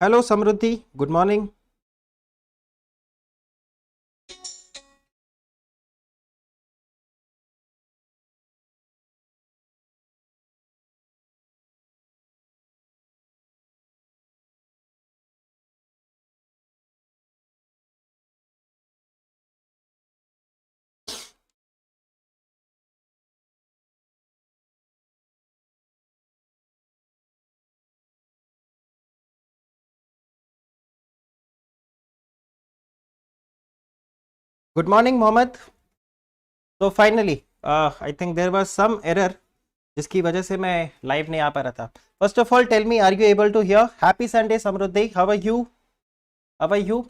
Hello Samriddhi, good morning. Good morning Mohammad. तो finally I think there was some error जिसकी वजह से मैं लाइव नहीं आ पा रहा था। First of all tell me, are you able to hear? Happy Sunday Samriddhi, how are you? How are you?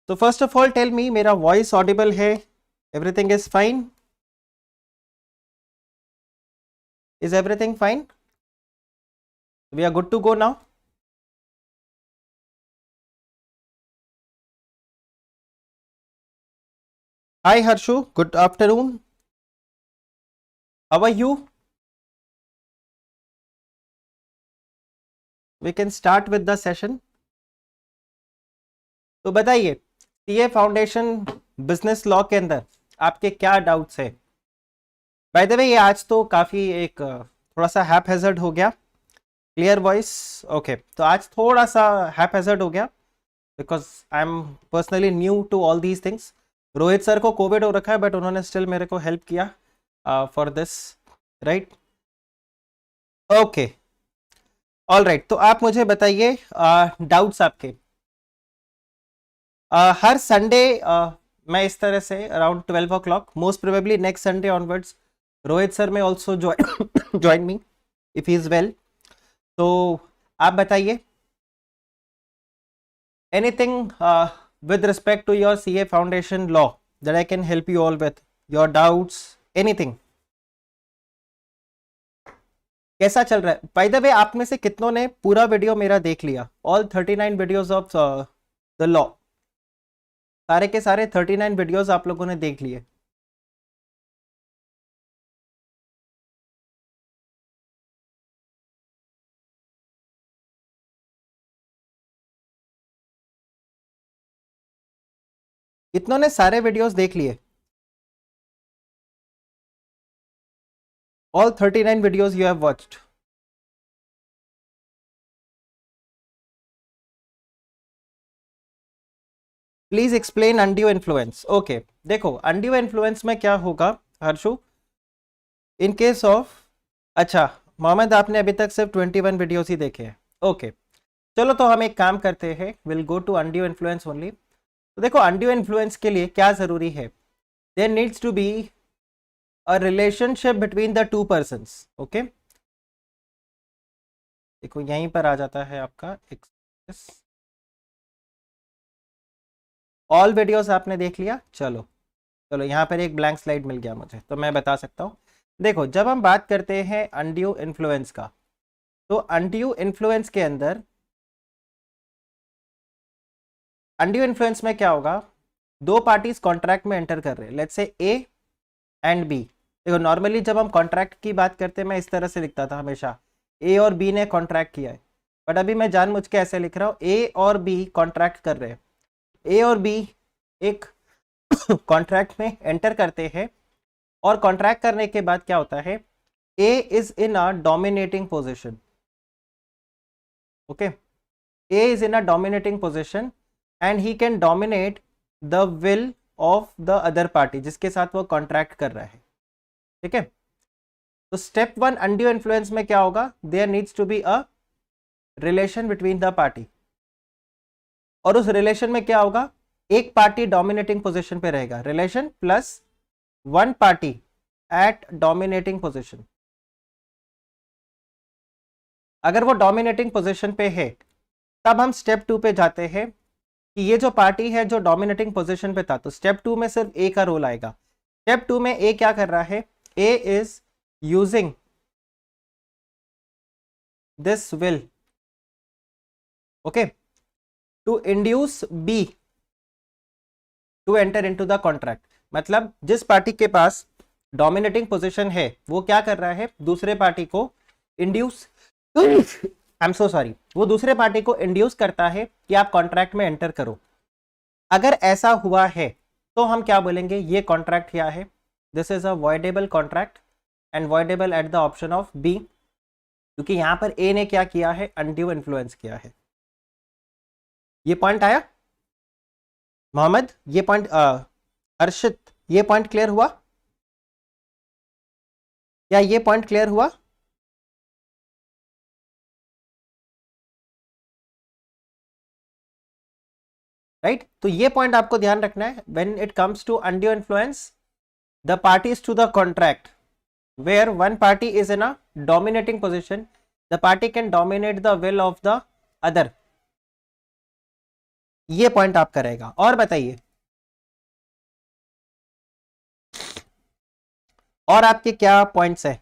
तो first of all tell me, मेरा वॉइस ऑडिबल है? Everything is fine? Is everything fine? We are good to go now. Hi Harshu, good afternoon, how are you? We can start with the session. तो बताइए, CA foundation business law के अंदर आपके क्या doubts है? Bye the वे, ये आज तो काफी एक थोड़ा सा हैपहैजर्ड हो गया। Clear voice? ओके, तो आज थोड़ा सा हैपहैजर्ड हो गया because I am personally new to all these things. Rohit sir को कोविड हो रखा है बट उन्होंने स्टिल मेरे को हेल्प किया for this, right? Okay, all right. तो आप मुझे बताइए डाउट्स आपके। हर संडे मैं इस तरह से around 12 o'clock, most probably next Sunday onwards, Rohit sir में also join me if he is well. तो आप बताइए anything with respect to your CA foundation law that I can help you all with, your doubts, anything। कैसा चल रहा है? Bye the वे, आप में से कितनों ने पूरा वीडियो मेरा देख लिया? All 39 videos of the law, सारे के सारे 39 वीडियोस आप लोगों ने देख लिए? कितनों ने सारे वीडियोस देख लिए? All 39 videos you have watched? Please explain undue influence. Okay, देखो अनड्यू इन्फ्लुएंस में क्या होगा हर्षु, इन केस ऑफ, अच्छा मोहम्मद आपने अभी तक सिर्फ 21 वीडियोस ही देखे हैं। ओके, चलो तो हम एक काम करते हैं, will go to undue influence only. तो देखो अनड्यू इन्फ्लुएंस के लिए क्या जरूरी है? There needs to be a relationship between the two persons. Okay, देखो यहीं पर आ जाता है आपका ऑल वीडियोस आपने देख लिया। चलो चलो, यहाँ पर एक ब्लैंक स्लाइड मिल गया मुझे, तो मैं बता सकता हूँ। देखो जब हम बात करते हैं अनड्यू इन्फ्लुएंस का, तो अनड्यू इन्फ्लुएंस के अंदर, अनड्यू इन्फ्लुएंस में क्या होगा? दो पार्टीज कॉन्ट्रैक्ट में एंटर कर रहे हैं, let's say A and B. देखो नॉर्मली जब हम कॉन्ट्रैक्ट की बात करते हैं, मैं इस तरह से लिखता था हमेशा, ए और बी ने कॉन्ट्रैक्ट किया है, बट अभी मैं जानबूझ के ऐसे लिख रहा हूँ, ए और बी कॉन्ट्रैक्ट कर रहे हैं। ए और बी एक कॉन्ट्रैक्ट में एंटर करते हैं, और कॉन्ट्रैक्ट करने के बाद क्या होता है? A is in a dominating position. Okay, A is in a dominating position and he can dominate the will of the other party जिसके साथ वो कॉन्ट्रैक्ट कर रहा है। ठीक है, तो स्टेप वन अनड्यू इन्फ्लुएंस में क्या होगा? There needs to be a relation between the party, और उस रिलेशन में क्या होगा? एक पार्टी डोमिनेटिंग पोजीशन पे रहेगा, relation plus one party at dominating position. अगर वो डोमिनेटिंग पोजीशन पे है, तब हम स्टेप टू पे जाते हैं कि ये जो पार्टी है जो डोमिनेटिंग पोजीशन पे था, तो स्टेप टू में सिर्फ ए का रोल आएगा। स्टेप टू में ए क्या कर रहा है? A is using this will, okay, to induce B to enter into the contract. मतलब जिस पार्टी के पास डोमिनेटिंग पोजीशन है, वो क्या कर रहा है? दूसरे पार्टी को induce I am so sorry, वो दूसरे पार्टी को इंड्यूस करता है कि आप कॉन्ट्रैक्ट में एंटर करो। अगर ऐसा हुआ है तो हम क्या बोलेंगे, ये कॉन्ट्रैक्ट क्या है, this is a voidable contract and voidable at the option of B, क्योंकि यहां पर ए ने क्या किया है, अनड्यू इन्फ्लुएंस किया है। ये पॉइंट आया मोहम्मद, ये पॉइंट अर्शित, ये पॉइंट क्लियर हुआ क्या, ये पॉइंट क्लियर हुआ? राइट तो ये पॉइंट आपको ध्यान रखना है, when it comes to undue influence the parties to the contract where one party is in a dominating position, the party can dominate the will of the other, ये point आपका रहेगा। और बताइए, और आपके क्या पॉइंट्स है?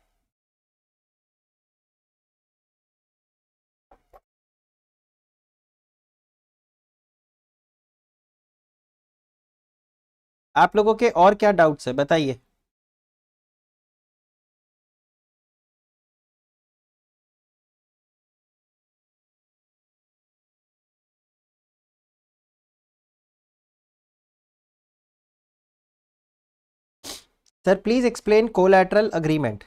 आप लोगों के और क्या डाउट्स है बताइए। Sir please explain collateral agreement.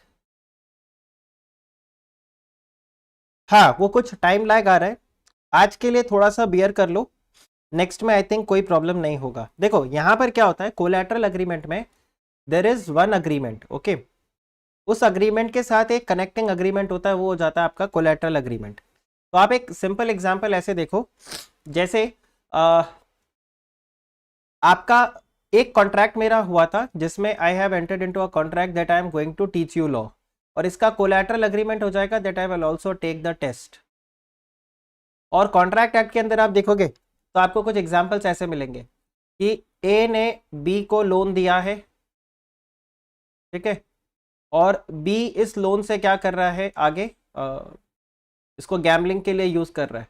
हाँ वो कुछ टाइम लैग आ रहा है, आज के लिए थोड़ा सा बियर कर लो, नेक्स्ट में आई थिंक कोई प्रॉब्लम नहीं होगा। देखो यहां पर क्या होता है, कोलैटरल अग्रीमेंट में there is one agreement, okay, उस अग्रीमेंट के साथ एक कनेक्टिंग अग्रीमेंट होता है, वो हो जाता है आपका कोलैटरल अग्रीमेंट। तो आप एक सिंपल एग्जांपल ऐसे देखो, जैसे आपका एक कॉन्ट्रैक्ट मेरा हुआ था जिसमें I have entered into a contract that I am going to teach you law, और इसका कोलैटरल अग्रीमेंट हो जाएगा that I will also take the test. और कॉन्ट्रैक्ट एक्ट के अंदर आप देखोगे तो आपको कुछ एग्जांपल्स ऐसे मिलेंगे कि ए ने बी को लोन दिया है, ठीक है, और बी इस लोन से क्या कर रहा है आगे, इसको गैम्बलिंग के लिए यूज कर रहा है।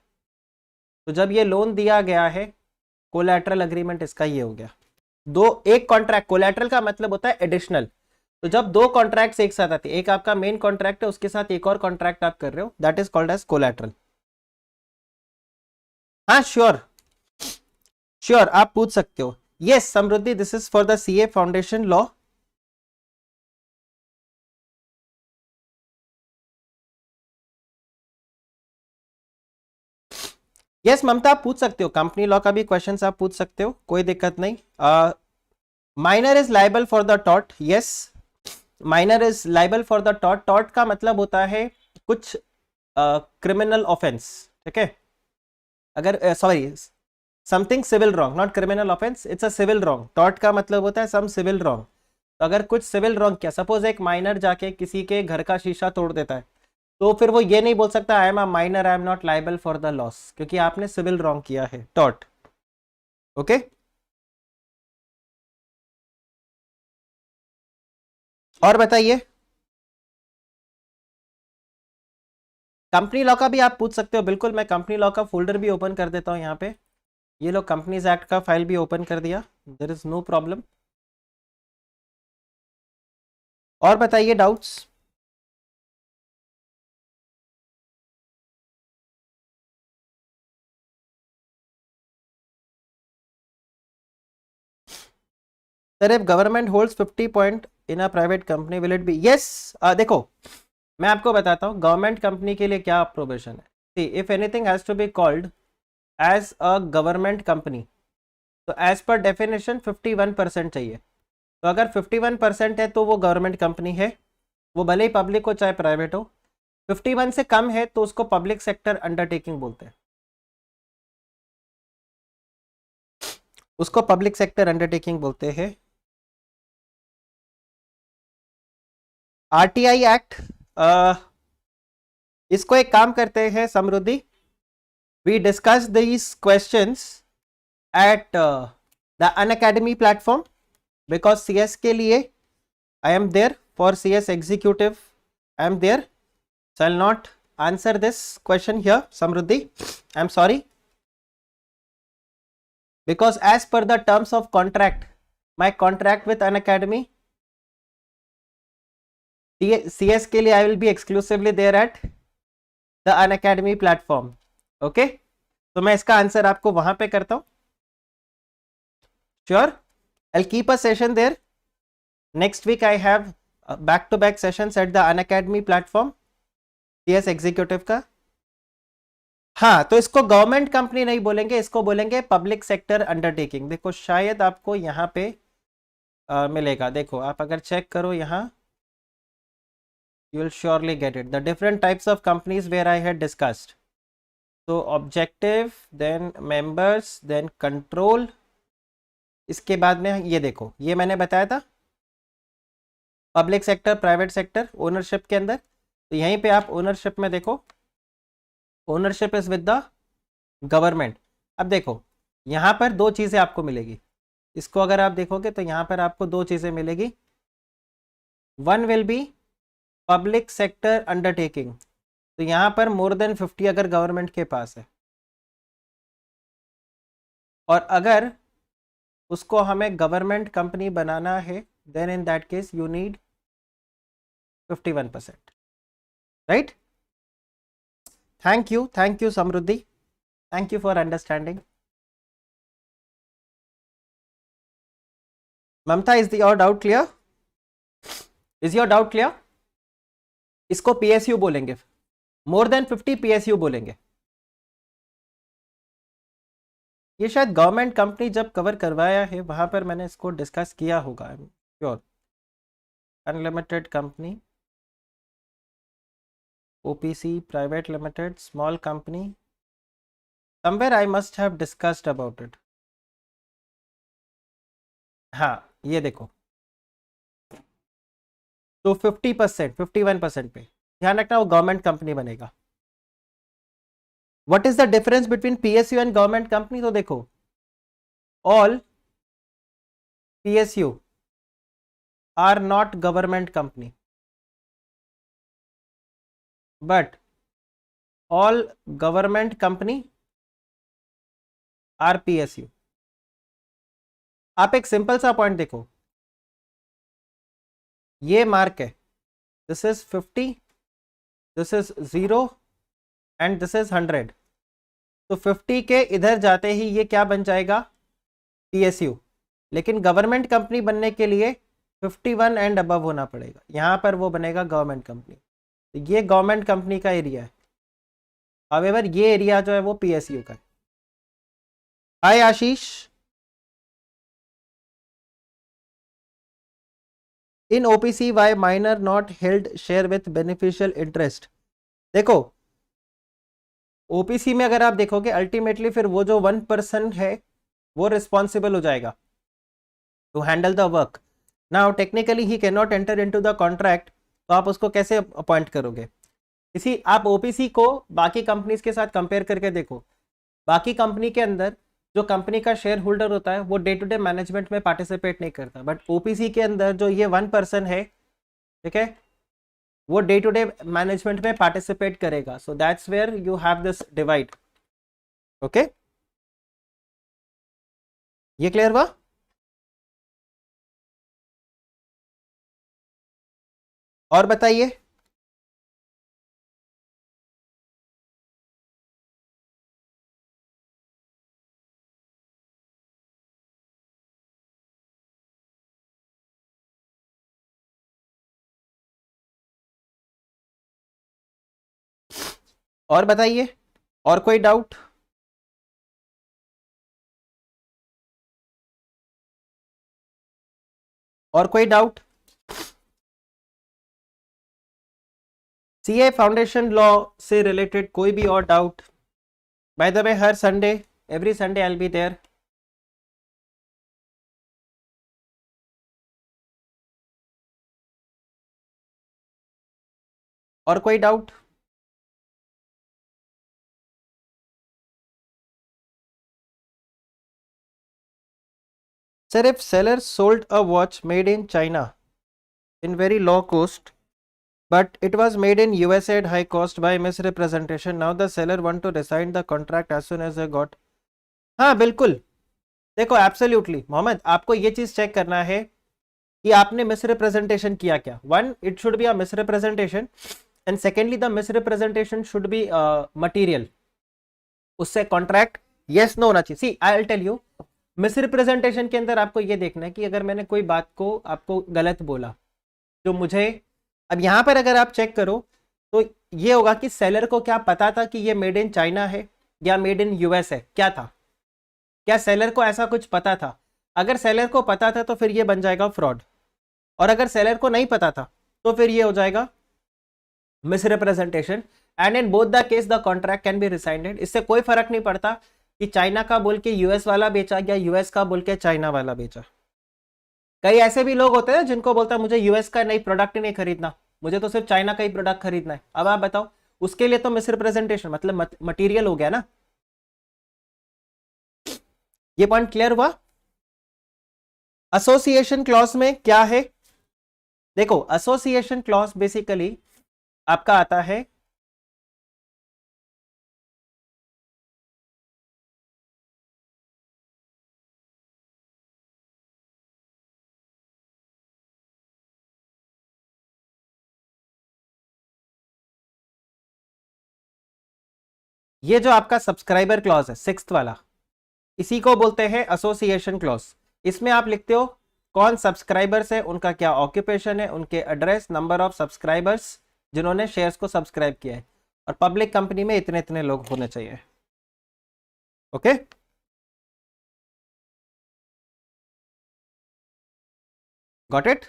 तो जब ये लोन दिया गया है, कोलैटरल अग्रीमेंट इसका ये हो गया। दो एक कॉन्ट्रैक्ट, कोलैटरल का मतलब होता है एडिशनल, तो जब दो कॉन्ट्रैक्ट्स एक साथ आते हैं, एक आपका मेन कॉन्ट्रैक्ट है उसके साथ एक और कॉन्ट्रैक्ट आप कर रहे हो, that is called as collateral. हाँ श्योर श्योर, आप पूछ सकते हो। Yes Samriddhi, this is for the CA foundation law. Yes Mamta, आप पूछ सकते हो, कंपनी लॉ का भी क्वेश्चंस आप पूछ सकते हो, कोई दिक्कत नहीं। Minor is liable for the taught, yes minor is liable for the taught. Taught का मतलब होता है कुछ क्रिमिनल ऑफेंस, ठीक है, अगर sorry something civil wrong, not criminal offence, it's a civil wrong. टॉट का मतलब होता है सम सिविल रॉन्ग, तो अगर कुछ सिविल रॉन्ग किया, सपोज एक माइनर जाके किसी के घर का शीशा तोड़ देता है, तो फिर वो ये नहीं बोल सकता I am a minor, I am not liable for the loss, क्योंकि आपने सिविल रॉन्ग किया है, टॉट, ओके। और बताइए, कंपनी लॉ का भी आप पूछ सकते हो, बिल्कुल, मैं कंपनी लॉ का फोल्डर भी ओपन कर देता हूँ यहाँ पे, ये लो कंपनीज एक्ट का फाइल भी ओपन कर दिया, देयर इज नो प्रॉब्लम। और बताइए doubts. Sir if government holds 50 point in a private company will it be, yes, देखो मैं आपको बताता हूँ गवर्नमेंट कंपनी के लिए क्या प्रोविजन है। See if anything has to be called as a government company, तो एज पर डेफिनेशन 51% चाहिए। तो अगर 51% है तो वो गवर्नमेंट कंपनी है, वो भले ही पब्लिक हो चाहे प्राइवेट हो। 51 से कम है तो उसको पब्लिक सेक्टर अंडरटेकिंग बोलते हैं, उसको पब्लिक सेक्टर अंडरटेकिंग बोलते हैं। आरटीआई एक्ट, इसको एक काम करते हैं Samriddhi, we discuss these questions at the Unacademy platform, because CS के लिए I am there, for CS executive I am there, so I'll not answer this question here Samruddhi, I'm sorry, because as per the terms of contract, my contract with Unacademy CS के लिए I will be exclusively there at the Unacademy platform. Okay, तो मैं इसका answer आपको वहां पे करता हूं। Sure, I keep a session there. Next week I have back to back sessions at the Unacademy platform, CS executive का। हाँ, तो इसको गवर्नमेंट कंपनी नहीं बोलेंगे, इसको बोलेंगे पब्लिक सेक्टर अंडरटेकिंग। देखो शायद आपको यहाँ पे मिलेगा, देखो आप अगर चेक करो यहाँ, you will surely get it. The different types of companies where I had discussed. So objective, then members, then control. इसके बाद में ये देखो, ये मैंने बताया था public sector, private sector, ownership के अंदर। तो यहीं पे आप ओनरशिप में देखो, ownership is with the government. अब देखो यहाँ पर दो चीज़ें आपको मिलेगी, इसको अगर आप देखोगे तो यहाँ पर आपको दो चीज़ें मिलेगी। One will be public sector undertaking, तो यहां पर मोर देन 50 अगर गवर्नमेंट के पास है, और अगर उसको हमें गवर्नमेंट कंपनी बनाना है then in that case you need 51%, right. Thank you Samriddhi, thank you for understanding. Mamta, is your doubt clear? Is your doubt clear? इसको पीएसयू बोलेंगे, मोर देन 50 पीएसयू बोलेंगे। ये शायद गवर्नमेंट कंपनी जब कवर करवाया है वहां पर मैंने इसको डिस्कस किया होगा, I am sure. Unlimited company, OPC, private limited, small company, somewhere I must have discussed about it. हाँ ये देखो, तो 50%, 51% पे ध्यान रखना, वो गवर्नमेंट कंपनी बनेगा। What is the difference between PSU and government company? तो देखो, all PSU are not government company, but all government company are PSU. आप एक सिंपल सा पॉइंट देखो, ये मार्क है, this is 50, this is 0 and this is 100। तो 50 के इधर जाते ही ये क्या बन जाएगा? पीएसयू। लेकिन गवर्नमेंट कंपनी बनने के लिए 51 एंड अबव होना पड़ेगा, यहां पर वो बनेगा गवर्नमेंट कंपनी। तो ये गवर्नमेंट कंपनी का एरिया है, हावेवर ये एरिया जो है वो पीएसयू का है। Hi Ashish, in OPC why minor not held share with beneficial interest. देखो ओपीसी में अगर आप देखोगे अल्टीमेटली फिर वो जो 1% है वो रिस्पॉन्सिबल हो जाएगा to handle the work. Now technically he can not enter into the contract, तो आप उसको कैसे अपॉइंट करोगे? इसी आप ओपीसी को बाकी कंपनीज के साथ कंपेयर करके देखो, बाकी कंपनी के अंदर जो कंपनी का शेयर होल्डर होता है वो डे टू डे मैनेजमेंट में पार्टिसिपेट नहीं करता, बट ओपीसी के अंदर जो ये 1% है, ठीक है, वो डे टू डे मैनेजमेंट में पार्टिसिपेट करेगा। So that's where you have this divide. Okay, ये क्लियर हुआ? और बताइए। और बताइए, और कोई डाउट? और कोई डाउट? सीए फाउंडेशन लॉ से रिलेटेड कोई भी और डाउट? बाय द वे हर Sunday, every Sunday I will be there. और कोई doubt? Sir, if seller sold a watch made in China in very low cost, but it was made in USA at high cost by misrepresentation, now the seller want to resign the contract as soon as they got। हाँ बिल्कुल, देखो absolutely Mohammad, आपको ये चीज check करना है कि आपने मिसरिप्रेजेंटेशन किया क्या। One, it should be a misrepresentation and secondly the misrepresentation should be material, उससे कॉन्ट्रैक्ट यस नो होना चाहिए। See I will tell you, misrepresentation के अंदर आपको ये देखना है कि अगर मैंने कोई बात को आपको गलत बोला, जो मुझे, अब यहां पर अगर आप चेक करो तो ये होगा कि सेलर को क्या पता था कि ये मेड इन चाइना है या मेड इन यूएस है, क्या था, क्या सेलर को ऐसा कुछ पता था? अगर सेलर को पता था तो फिर ये बन जाएगा फ्रॉड, और अगर सेलर को नहीं पता था तो फिर ये हो जाएगा misrepresentation. And in both the case the contract can be रिसाइंडेड। इससे कोई फर्क नहीं पड़ता कि चाइना का बोल के यूएस वाला बेचा या यूएस का बोल के चाइना वाला बेचा। कई ऐसे भी लोग होते हैं जिनको बोलता है मुझे यूएस का नई प्रोडक्ट ही नहीं खरीदना, मुझे तो सिर्फ चाइना का ही प्रोडक्ट खरीदना है। अब आप बताओ, उसके लिए तो मिसरिप्रेजेंटेशन मतलब मटेरियल हो गया ना। ये पॉइंट क्लियर हुआ? एसोसिएशन क्लॉज में क्या है? देखो एसोसिएशन क्लॉज बेसिकली आपका आता है, ये जो आपका सब्सक्राइबर क्लॉज है सिक्स्थ वाला, इसी को बोलते हैं एसोसिएशन क्लॉज। इसमें आप लिखते हो कौन सब्सक्राइबर्स है, उनका क्या ऑक्यूपेशन है, उनके एड्रेस, नंबर ऑफ सब्सक्राइबर्स जिन्होंने शेयर्स को सब्सक्राइब किया है, और पब्लिक कंपनी में इतने इतने लोग होने चाहिए। Okay got it?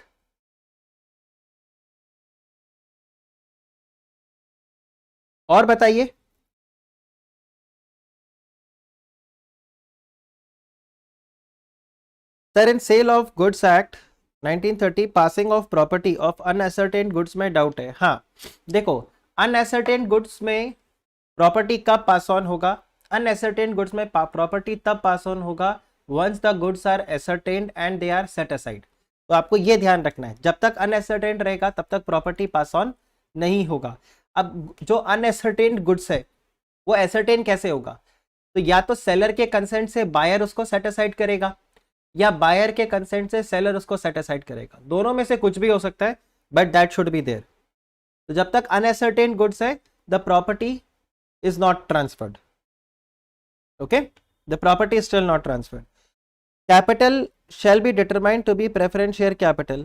और बताइए। Sir in sale of goods act 1930 passing of property of unascertained goods में डाउट है। हाँ देखो, अनएसर्टेन गुड्स में प्रॉपर्टी कब पास ऑन होगा? अनएसर्टेन गुड्स में प्रॉपर्टी तब पास ऑन होगा once the goods are ascertained and they are set aside. तो आपको ये ध्यान रखना है, जब तक अनएसर्टेन्ड रहेगा तब तक प्रॉपर्टी पास ऑन नहीं होगा। अब जो अनएसर्टेन्ड गुड्स है वो एसर्टेन कैसे होगा? तो या तो सेलर के कंसेंट से बायर उसको सेट असाइड करेगा, या बायर के कंसेंट से सेलर उसको सेट असाइड करेगा, दोनों में से कुछ भी हो सकता है, but that should be there. तो जब तक अनएसर्टेन गुड्स है the property is not transferred. Okay, the property is still not transferred. Capital shall be determined to be preference share capital.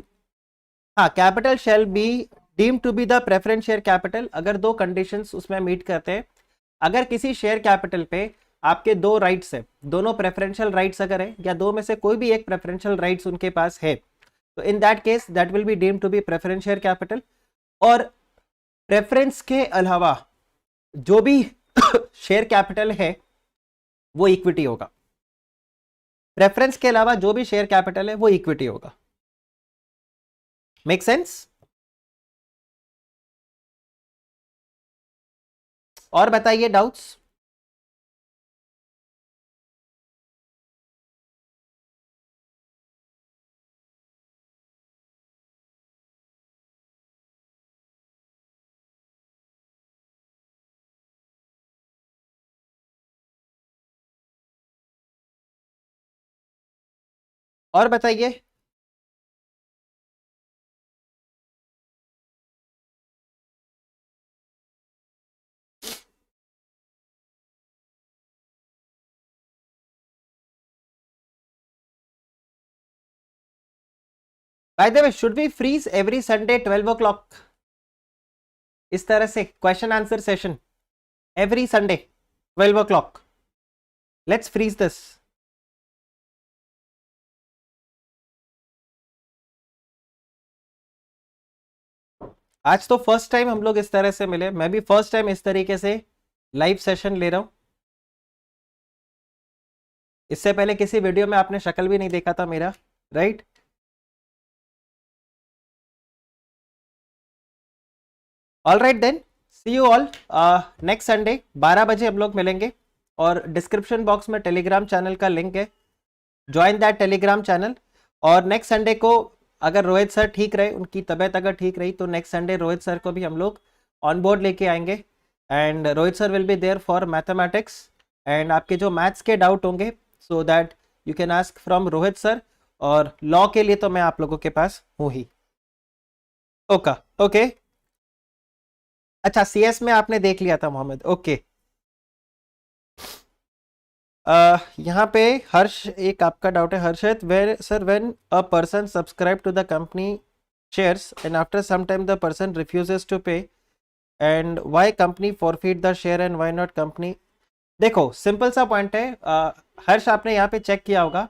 हाँ, capital shall be deemed to be the preference share capital अगर दो conditions उसमें meet करते हैं। अगर किसी share capital पे आपके दो राइट्स है, दोनों प्रेफरेंशियल राइट्स अगर है, या दो में से कोई भी एक प्रेफरेंशियल राइट्स उनके पास है, तो in that case that will be deemed to be preference share capital. और प्रेफरेंस के अलावा जो भी शेयर कैपिटल है वो इक्विटी होगा। प्रेफरेंस के अलावा जो भी शेयर कैपिटल है वो इक्विटी होगा। Make sense? और बताइए डाउट्स। और बताइए। By the way should we freeze every Sunday 12 o'clock? इस तरह से question answer session every Sunday 12 o'clock। Let's freeze this. आज तो फर्स्ट टाइम हम लोग इस तरह से मिले, मैं भी फर्स्ट टाइम इस तरीके से लाइव सेशन ले रहा हूं। इससे पहले किसी वीडियो में आपने शक्ल भी नहीं देखा था मेरा, right? All right then, see you all next Sunday 12 बजे हम लोग मिलेंगे। और डिस्क्रिप्शन बॉक्स में टेलीग्राम चैनल का लिंक है, ज्वाइन दैट टेलीग्राम चैनल। और नेक्स्ट संडे को अगर रोहित सर ठीक रहे, उनकी तबीयत अगर ठीक रही, तो नेक्स्ट संडे रोहित सर को भी हम लोग ऑन बोर्ड लेके आएंगे। And Rohit sir will be there for mathematics, and आपके जो मैथ्स के डाउट होंगे so that you can ask from Rohit sir. और लॉ के लिए तो मैं आप लोगों के पास हूँ ही। Okay okay. अच्छा, सीएस में आपने देख लिया था मोहम्मद, ओके। यहाँ पे हर्ष, एक आपका डाउट है Harshit, where sir when a person subscribe to the company shares and after some time the person refuses to pay and why company forfeit the share and why not company. देखो simple सा point है, हर्ष आपने यहाँ पे check किया होगा,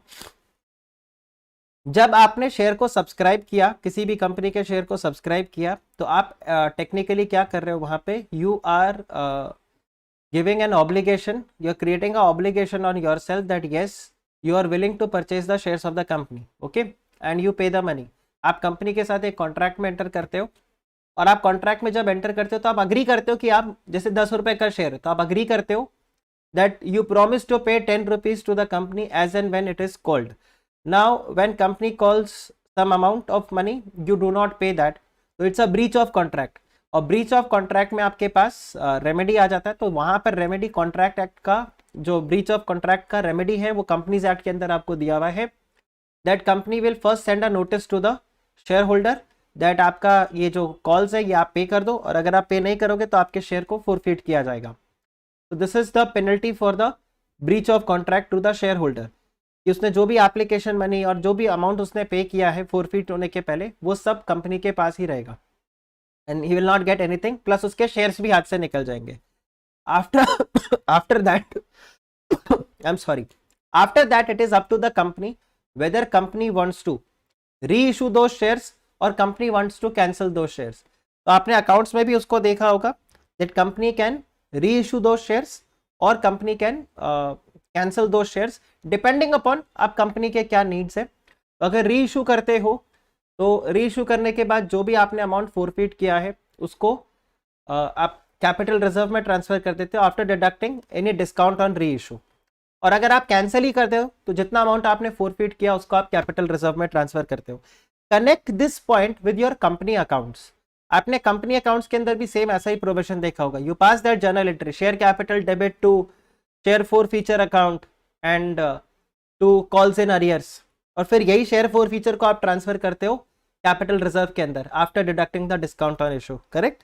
जब आपने शेयर को सब्सक्राइब किया, किसी भी कंपनी के शेयर को सब्सक्राइब किया, तो आप टेक्निकली क्या कर रहे हो वहां पे, you are giving an obligation, you are creating a obligation on yourself that yes you are willing to purchase the shares of the company, okay, and you pay the money. आप company के साथ एक contract में enter करते हो, और आप contract में जब एंटर करते हो तो आप अग्री करते हो कि आप, जैसे 10 रुपए का शेयर है तो आप अग्री करते हो that you promise to pay 10 rupees to the company as and when it is called. Now when company calls some amount of money, you do not pay that, so it's a breach of contract। और breach of contract में आपके पास remedy आ जाता है, तो वहां पर remedy contract act का, जो ब्रीच ऑफ कॉन्ट्रैक्ट का रेमेडी है वो कंपनीज एक्ट के अंदर आपको दिया हुआ है, that company will first send a notice to the shareholder that आपका ये जो कॉल्स है ये आप पे कर दो, और अगर आप पे नहीं करोगे तो आपके शेयर को फोरफिट किया जाएगा। तो this is the penalty for the breach of contract to the shareholder, कि उसने जो भी एप्लीकेशन मनी और जो भी अमाउंट उसने पे किया है फोरफिट होने के पहले, वो सब कंपनी के पास ही रहेगा, and he will not get anything, plus उसके शेयर्स भी हाथ से निकल जाएंगे। After after that I am sorry, after that it is up to the company whether company wants to reissue those shares और company wants to cancel those shares. तो आपने accounts में भी उसको देखा होगा that company can reissue those shares और company can cancel those shares depending upon आप कंपनी के क्या नीड्स है। तो अगर रीइशू करते हो तो रीइशू करने के बाद जो भी आपने अमाउंट फोरफिट किया है उसको आप कैपिटल रिजर्व में ट्रांसफर कर देते हो after deducting any discount on reissue. और अगर आप कैंसिल ही करते हो तो जितना अमाउंट आपने फोरफिट किया उसको आप कैपिटल रिजर्व में ट्रांसफर करते हो। Connect this point with your company accounts. आपने कंपनी अकाउंट्स के अंदर भी सेम ऐसा ही प्रोविजन देखा होगा, you pass that journal entry, share capital debit to share forfeiture account and to calls in arrears, और फिर यही शेयर फॉर फीचर को आप ट्रांसफर करते हो कैपिटल रिजर्व के अंदर after deducting the discount on issue, correct.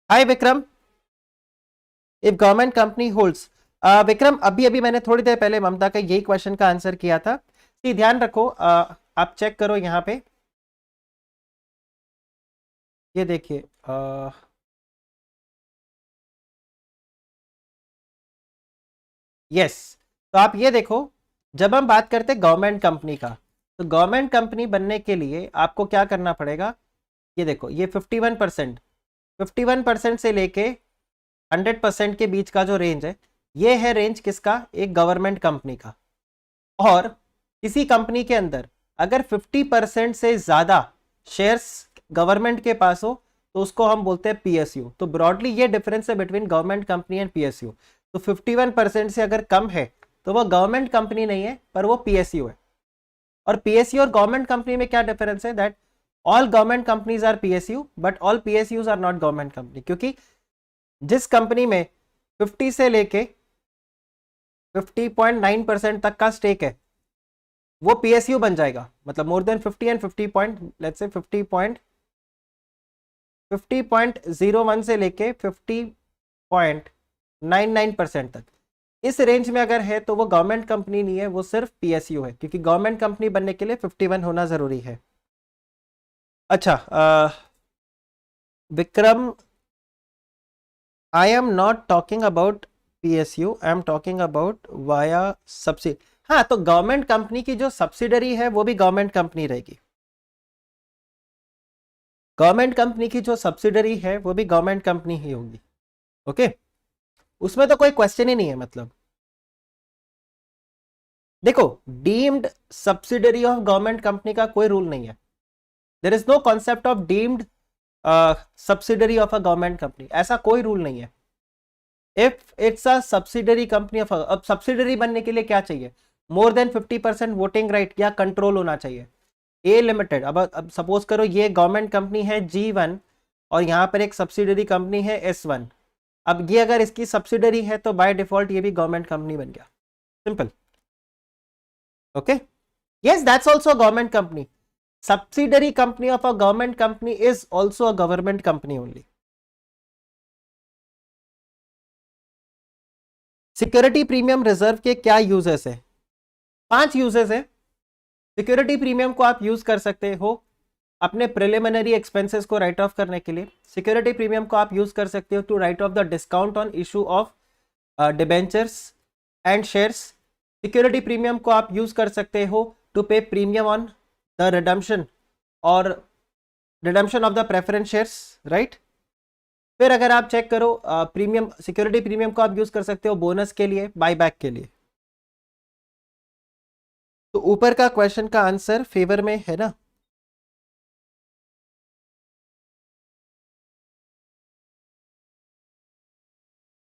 Hi Vikram, if government company holds, Vikram अभी अभी मैंने थोड़ी देर पहले ममता का यही क्वेश्चन का आंसर किया था, ध्यान रखो, आप चेक करो यहाँ पे, ये देखिए यस, तो आप ये देखो, जब हम बात करते हैं गवर्नमेंट कंपनी का, तो गवर्नमेंट कंपनी बनने के लिए आपको क्या करना पड़ेगा, ये देखो ये 51% से लेके 100% के बीच का जो रेंज है, ये है रेंज किसका, एक गवर्नमेंट कंपनी का। और किसी कंपनी के अंदर अगर 50% से ज्यादा शेयर्स गवर्नमेंट के पास हो तो उसको हम बोलते हैं पीएसयू। तो ब्रॉडली ये डिफरेंस है between government company and PSU. तो 51% से अगर कम है तो वो गवर्नमेंट कंपनी नहीं है पर वो पीएसयू है। और पीएसयू और गवर्नमेंट कंपनी में क्या डिफरेंस है, that all government companies are PSU but all PSUs are not government company. क्योंकि जिस कंपनी में 50 से लेके 50.9% तक का स्टेक है वो पीएसयू बन जाएगा, मतलब मोर देन 50 एंड 50.01 से लेके 50.99% तक, इस रेंज में अगर है तो वो गवर्नमेंट कंपनी नहीं है, वो सिर्फ पीएसयू है, क्योंकि गवर्नमेंट कंपनी बनने के लिए 51 होना जरूरी है। अच्छा Vikram, I am not talking about PSU, I am talking about via subsidy. हाँ, तो गवर्नमेंट कंपनी की जो सब्सिडरी है वो भी गवर्नमेंट कंपनी रहेगी, गवर्नमेंट कंपनी की जो सब्सिडरी है वो भी गवर्नमेंट कंपनी ही होगी, ओके, उसमें तो कोई क्वेश्चन ही नहीं है। मतलब देखो, deemed subsidiary of government company का कोई रूल नहीं है, there is no concept of deemed subsidiary of a government company, ऐसा कोई रूल नहीं है। If it's a subsidiary company of, अब सब्सिडरी बनने के लिए क्या चाहिए, मोर देन 50% वोटिंग राइट या कंट्रोल होना चाहिए। ए लिमिटेड, अब सपोज करो ये गवर्नमेंट कंपनी है G1 और यहाँ पर एक सब्सिडरी कंपनी है S1, अब ये अगर इसकी सब्सिडरी है तो बाय डिफॉल्ट ये भी गवर्नमेंट कंपनी बन गया, simple, okay. Yes, that's also government company, subsidiary company of a government company is also a government company only, security premium reserve के क्या यूजेस है? 5 यूजेस है। सिक्योरिटी प्रीमियम को आप यूज कर सकते हो अपने प्रिलिमिनरी एक्सपेंसेस को राइट ऑफ करने के लिए। सिक्योरिटी प्रीमियम को आप यूज कर सकते हो to write off the discount on issue of debentures and shares. Security premium को आप यूज कर सकते हो to pay premium on the redemption और redemption of the preference shares, right. फिर अगर आप चेक करो प्रीमियम, सिक्योरिटी प्रीमियम को आप यूज कर सकते हो बोनस के लिए, बायबैक के लिए। तो ऊपर का क्वेश्चन का आंसर फेवर में है ना।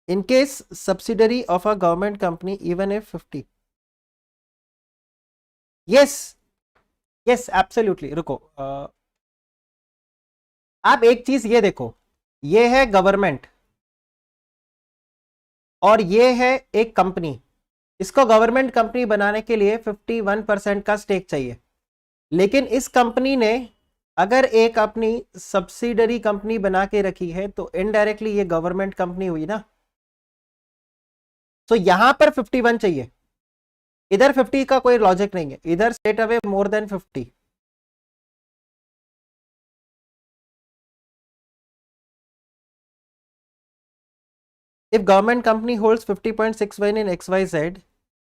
In case subsidiary of a government company even if 50, yes yes absolutely. रुको आप एक चीज ये देखो, ये है गवर्नमेंट और ये है एक कंपनी। इसको गवर्नमेंट कंपनी बनाने के लिए 51% का स्टेक चाहिए, लेकिन इस कंपनी ने अगर एक अपनी सब्सिडरी कंपनी बना के रखी है तो इनडायरेक्टली ये गवर्नमेंट कंपनी हुई ना। तो यहां पर 51 चाहिए, इधर 50 का कोई लॉजिक नहीं है, इधर straight away more than 50। If government company holds 50.61 in XYZ,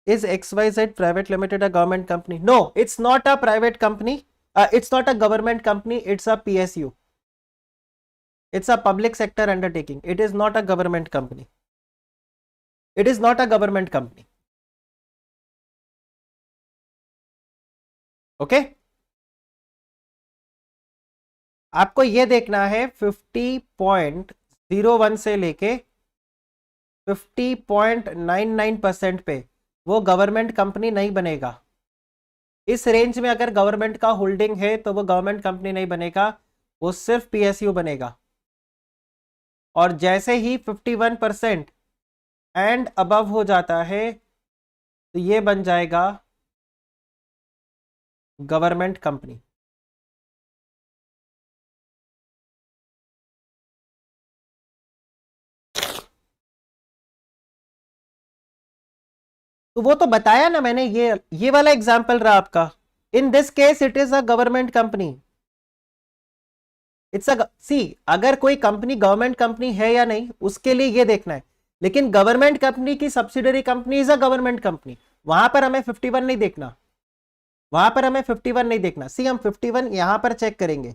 is XYZ Private Limited a government company? No, it's not a private company. It's not a government company. It's a PSU. It's a public sector undertaking. It is not a government company. It is not a government company. Okay? आपको ये देखना है 50.01 से लेके 50.99% पे वो government company नहीं बनेगा। इस रेंज में अगर गवर्नमेंट का होल्डिंग है तो वो गवर्नमेंट कंपनी नहीं बनेगा, वो सिर्फ पीएसयू बनेगा। और जैसे ही 51% एंड अबव हो जाता है तो ये बन जाएगा गवर्नमेंट कंपनी। तो वो तो बताया ना मैंने, ये वाला एग्जांपल रहा आपका। In this case it is a government company. It's a C, अगर कोई कंपनी गवर्नमेंट कंपनी है या नहीं उसके लिए ये देखना है, लेकिन गवर्नमेंट कंपनी की subsidiary company is a government company, वहां पर हमें 51 नहीं देखना, वहां पर हमें 51 नहीं देखना। सी हम 51 यहां पर चेक करेंगे,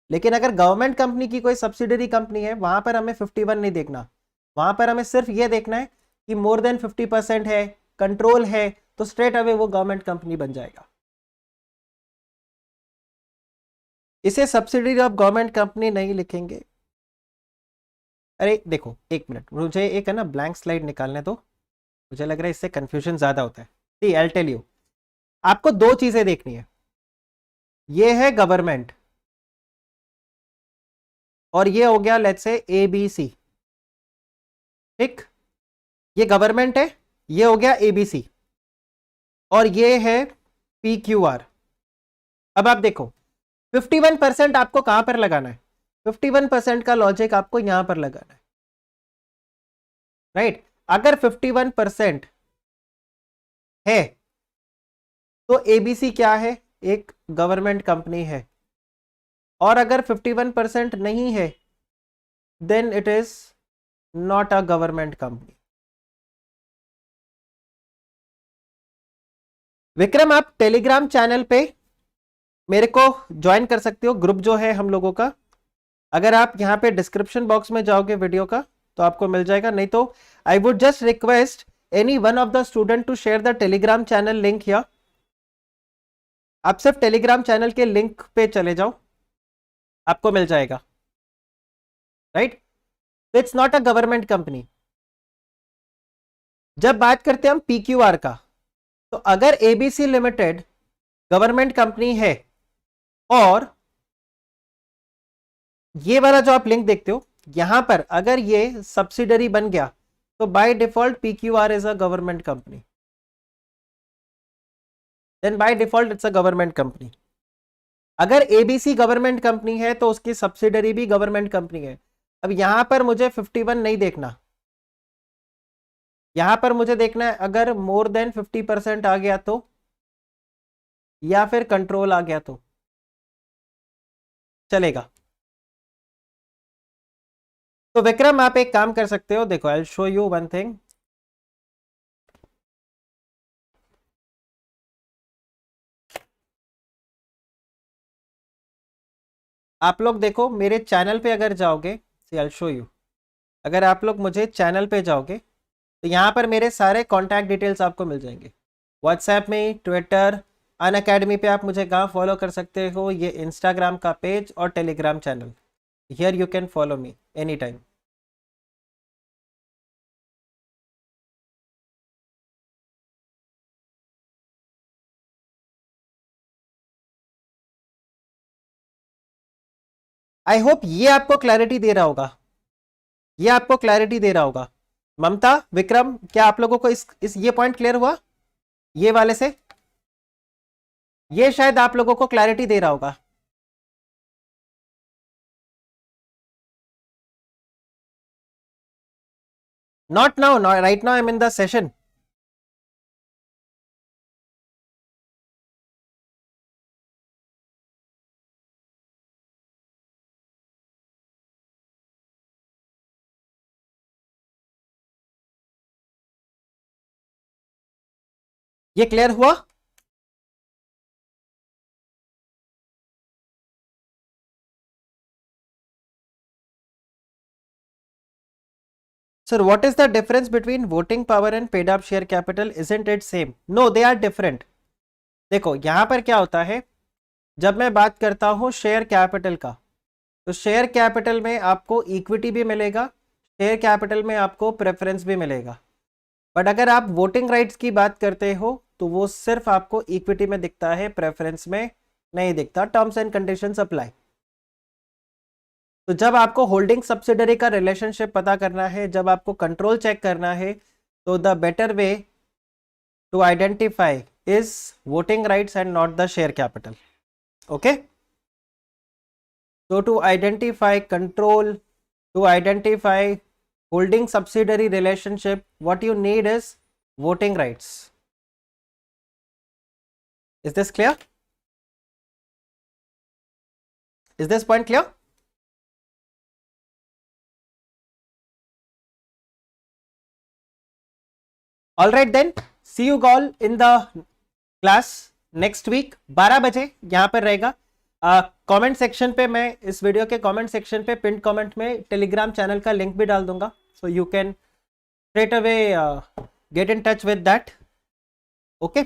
लेकिन अगर गवर्नमेंट कंपनी की कोई सब्सिडरी कंपनी है वहां पर हमें 51 नहीं देखना, वहां पर हमें सिर्फ ये देखना है कि मोर देन 50% है, कंट्रोल है, तो स्ट्रेट अवे वो गवर्नमेंट कंपनी बन जाएगा। इसे सब्सिडरी ऑफ गवर्नमेंट कंपनी नहीं लिखेंगे। अरे देखो एक मिनट, मुझे एक है ना ब्लैंक स्लाइड निकालने दो, मुझे लग रहा है इससे कंफ्यूजन ज्यादा होता है। सी आई टेल यू, आपको दो चीजें देखनी है, ये है गवर्नमेंट और ये हो गया लेट्स से एबीसी, ठीक। ये गवर्नमेंट है, ये हो गया एबीसी और ये है पीक्यूआर। अब आप देखो 51% आपको कहां पर लगाना है, 51% का लॉजिक आपको यहां पर लगाना है, राइट। अगर 51% है तो एबीसी क्या है, एक गवर्नमेंट कंपनी है, और अगर 51% नहीं है then it is not a government company. Vikram आप टेलीग्राम चैनल पे मेरे को ज्वाइन कर सकते हो, ग्रुप जो है हम लोगों का, अगर आप यहाँ पे डिस्क्रिप्शन बॉक्स में जाओगे वीडियो का तो आपको मिल जाएगा, नहीं तो I would just request any one of the student to share the Telegram channel link here. आप सिर्फ टेलीग्राम चैनल के लिंक पे चले जाओ, आपको मिल जाएगा, right. It's not a government company. जब बात करते हैं हम पीक्यूआर का, तो अगर एबीसी लिमिटेड गवर्नमेंट कंपनी है और ये वाला जो आप लिंक देखते हो यहां पर अगर ये सब्सिडरी बन गया तो by default PQR is a government company, then by default it's a government company. अगर एबीसी गवर्नमेंट कंपनी है तो उसकी सब्सिडरी भी गवर्नमेंट कंपनी है। अब यहां पर मुझे 51 नहीं देखना, यहां पर मुझे देखना है अगर मोर देन 50% आ गया तो, या फिर कंट्रोल आ गया तो चलेगा। तो विक्रम आप एक काम कर सकते हो, देखो I show you one thing. आप लोग देखो मेरे चैनल पे अगर जाओगे, सी आई शो यू, अगर आप लोग मुझे चैनल पे जाओगे तो यहाँ पर मेरे सारे कॉन्टैक्ट डिटेल्स आपको मिल जाएंगे। व्हाट्सएप में, ट्विटर, अन अकेडमी पे आप मुझे कहाँ फॉलो कर सकते हो, ये इंस्टाग्राम का पेज और Telegram channel, here you can follow me any time. I hope ये आपको क्लैरिटी दे रहा होगा, ये आपको क्लैरिटी दे रहा होगा। ममता, विक्रम, क्या आप लोगों को इस ये पॉइंट क्लियर हुआ ये वाले से? ये शायद आप लोगों को क्लैरिटी दे रहा होगा। Not now, right now I am in the session. ये क्लियर हुआ? Sir, what is the difference between voting power and paid up share capital? Isn't it same? No, they are different. देखो यहां पर क्या होता है, जब मैं बात करता हूं शेयर कैपिटल का, तो शेयर कैपिटल में आपको इक्विटी भी मिलेगा, शेयर कैपिटल में आपको प्रेफरेंस भी मिलेगा। बट अगर आप वोटिंग राइट्स की बात करते हो तो वो सिर्फ आपको इक्विटी में दिखता है, प्रेफरेंस में नहीं दिखता। Terms and conditions apply. तो जब आपको होल्डिंग सब्सिडरी का रिलेशनशिप पता करना है, जब आपको कंट्रोल चेक करना है, तो the better way to identify is voting rights and not the share capital. Okay, so to identify control, to identify holding subsidiary relationship, what you need is voting rights. Is this clear? Is this point clear? All right then, see you all in the class next week 12 बजे यहाँ पर रहेगा। Comment section पे मैं इस video के comment section पे pin comment में टेलीग्राम चैनल का लिंक भी डाल दूंगा, so you can straight away get in touch with that. Okay,